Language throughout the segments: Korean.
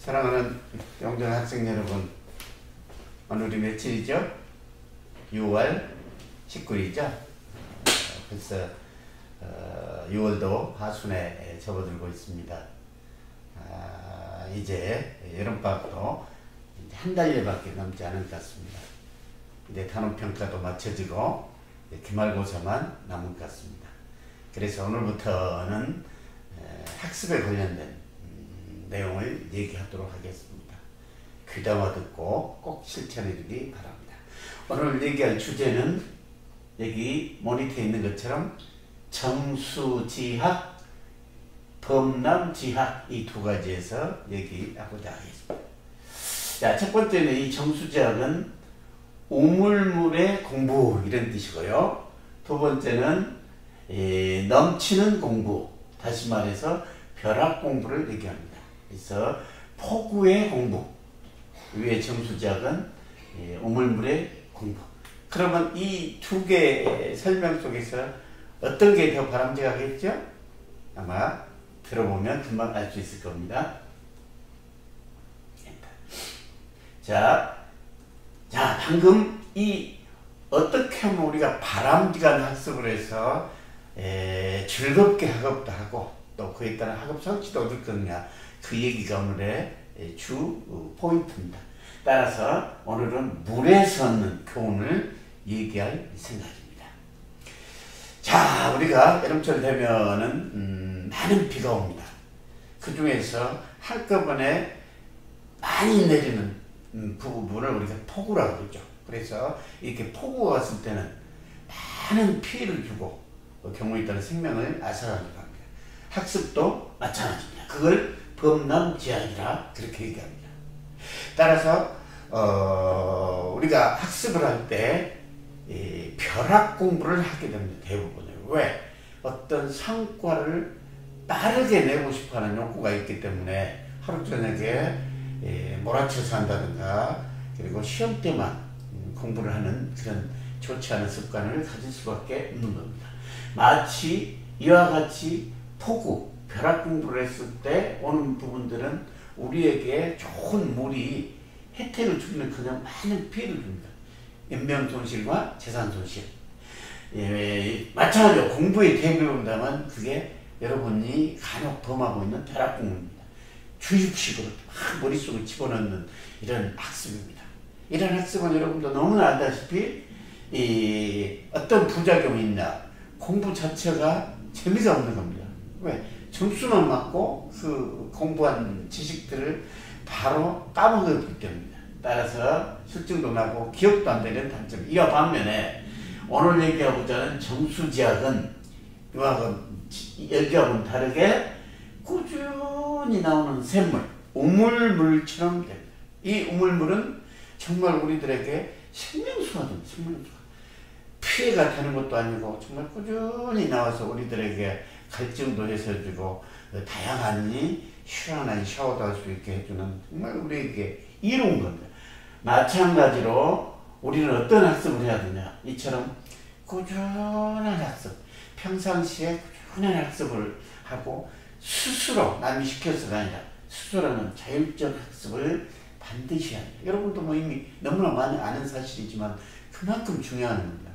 사랑하는 영정 학생 여러분, 오늘이 며칠이죠? 6월 19일이죠? 벌써 6월도 하순에 접어들고 있습니다. 이제 여름방학도 한 달여밖에 남지 않은 것 같습니다. 이제 단원평가도 마쳐지고 기말고사만 남은 것 같습니다. 그래서 오늘부터는 학습에 관련된 내용을 얘기하도록 하겠습니다. 귀담아 듣고 꼭 실천해 주기 바랍니다. 오늘 얘기할 주제는 여기 모니터에 있는 것처럼 정수지학, 범람지학 이 두 가지에서 얘기하고자 하겠습니다. 자, 첫 번째는 이 정수지학은 우물물의 공부 이런 뜻이고요. 두 번째는 넘치는 공부, 다시 말해서 벼락 공부를 얘기합니다. 그래서 폭우의 공부, 위의 정수지학은 우물물의 공부. 그러면 이 두 개의 설명 속에서 어떤 게 더 바람직하겠죠? 아마 들어보면 금방 알 수 있을 겁니다. 자, 방금 이 어떻게 하면 우리가 바람직한 학습을 해서 즐겁게 학업도 하고 또 그에 따른 학업 성취도 얻을 거냐, 그 얘기가 오늘의 주 포인트입니다. 따라서 오늘은 물에서 얻는 교훈을 얘기할 생각입니다. 자, 우리가 여름철 되면은 많은 비가 옵니다. 그 중에서 한꺼번에 많이 내리는 부분을 우리가 폭우라고 그러죠. 그래서 이렇게 폭우가 왔을 때는 많은 피해를 주고 경우에 따른 생명을 앗아가기도 합니다. 학습도 마찬가지입니다. 그걸 범람지학이라 그렇게 얘기합니다. 따라서 우리가 학습을 할 때 벼락 공부를 하게 됩니다. 대부분은. 왜? 어떤 성과를 빠르게 내고 싶어하는 욕구가 있기 때문에 하루 저녁에 몰아쳐서 한다든가, 그리고 시험 때만 공부를 하는 그런 좋지 않은 습관을 가질 수밖에 없는 겁니다. 마치 이와 같이 폭우, 벼락 공부를 했을 때 오는 부분들은 우리에게 좋은 물이 혜택을 주기는커녕 많은 피해를 줍니다. 인명 손실과 재산 손실. 마찬가지로 공부에 대비한다면 그게 여러분이 간혹 범하고 있는 벼락 공부입니다. 주입식으로 막 머릿속에 집어넣는 이런 학습입니다. 이런 학습은 여러분도 너무나 알다시피 어떤 부작용이 있냐, 공부 자체가 재미가 없는 겁니다. 왜? 점수만 맞고 그 공부한 지식들을 바로 까먹었기 때문입니다. 따라서 실증도 나고 기억도 안 되는 단점. 이와 반면에 오늘 얘기하고자 하는 정수지학은 여기하고는 다르게 꾸준히 나오는 샘물, 우물물처럼 됩니다. 이 우물물은 정말 우리들에게 생명수가 됩니다. 생명수가. 피해가 되는 것도 아니고 정말 꾸준히 나와서 우리들에게 갈증도 해소해주고 다양한 시원한 샤워도 할 수 있게 해주는 정말 우리에게 이로운 겁니다. 마찬가지로 우리는 어떤 학습을 해야 되냐, 이처럼 꾸준한 학습, 평상시에 꾸준한 학습을 하고 스스로 남이 시켜서가 아니라 스스로는 자율적 학습을 반드시 해야 합니다. 여러분도 뭐 이미 너무나 많이 아는 사실이지만 그만큼 중요한 겁니다.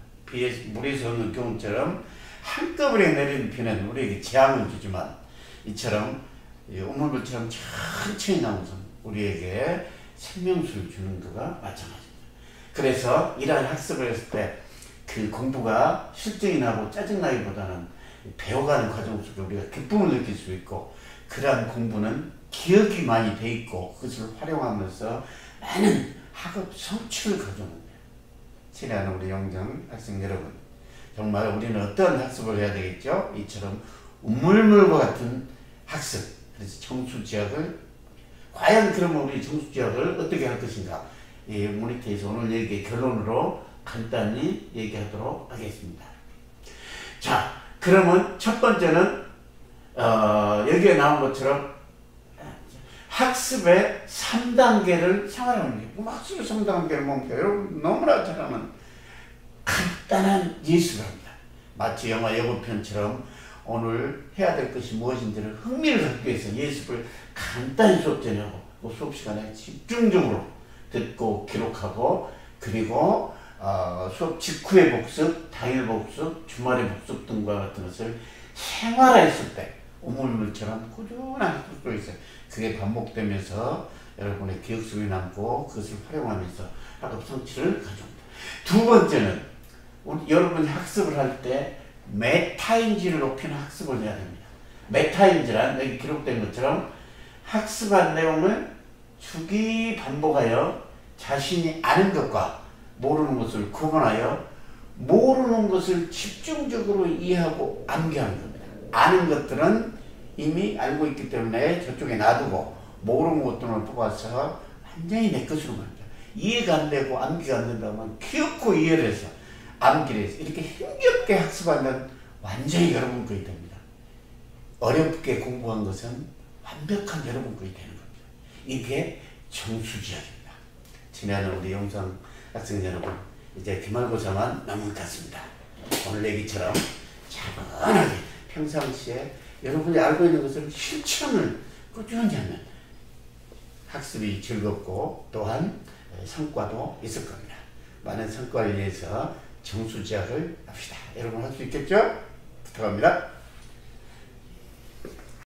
물에서 얻는 교훈처럼 한꺼번에 내리는 비는 우리에게 재앙을 주지만 이처럼 우물물처럼 천천히 나오면서 우리에게 생명수를 주는 것과 마찬가지입니다. 그래서 이러한 학습을 했을 때 그 공부가 실증이 나고 짜증나기보다는 배워가는 과정 속에 우리가 기쁨을 느낄 수 있고, 그러한 공부는 기억이 많이 돼 있고 그것을 활용하면서 많은 학업 성취를 가져옵니다. 친애하는 우리 영정 학생 여러분, 정말 우리는 어떤 학습을 해야 되겠죠? 이처럼 우물물과 같은 학습, 그래서 정수지학을, 과연 그러면 우리 정수지학을 어떻게 할 것인가, 이 모니터에서 오늘 얘기의 결론으로 간단히 얘기하도록 하겠습니다. 자, 그러면 첫 번째는 여기에 나온 것처럼 학습의 3단계를 생활하는 거예요. 학습의 3단계를 뭡니까? 여러분 너무나 잘 아는 간단한 예술입니다. 마치 영화 예고편처럼 오늘 해야 될 것이 무엇인지를 흥미를 갖기 위해서 예습을 간단히 수업 전하고 그 수업 시간에 집중적으로 듣고 기록하고, 그리고 수업 직후의 복습, 당일 복습, 주말의 복습 등과 같은 것을 생활했을 때 우물물처럼 꾸준한 학습도 있어요. 그게 반복되면서 여러분의 기억 속에 남고 그것을 활용하면서 학업 성취를 가져옵니다. 두 번째는 여러분이 학습을 할 때 메타인지를 높이는 학습을 해야 됩니다. 메타인지란 여기 기록된 것처럼 학습한 내용을 주기 반복하여 자신이 아는 것과 모르는 것을 구분하여 모르는 것을 집중적으로 이해하고 암기하는 겁니다. 아는 것들은 이미 알고 있기 때문에 저쪽에 놔두고 모르는 것들을 뽑아서 완전히 내 것으로 만듭니다. 이해가 안 되고 암기가 안 된다면 기억고 이해를 해서 암기를 해서 이렇게 힘겹게 학습하면 완전히 여러분 것이 됩니다. 어렵게 공부한 것은 완벽한 여러분 것이 되는 겁니다. 이게 정수지역입니다. 친애하는 우리 영상 학생 여러분, 이제 기말고사만 남은 것 같습니다. 오늘 얘기처럼 차분하게 평상시에 여러분이 알고 있는 것을 실천을 꾸준히 하면 학습이 즐겁고 또한 성과도 있을 겁니다. 많은 성과를 위해서 정수지학을 합시다. 여러분 할 수 있겠죠? 부탁합니다.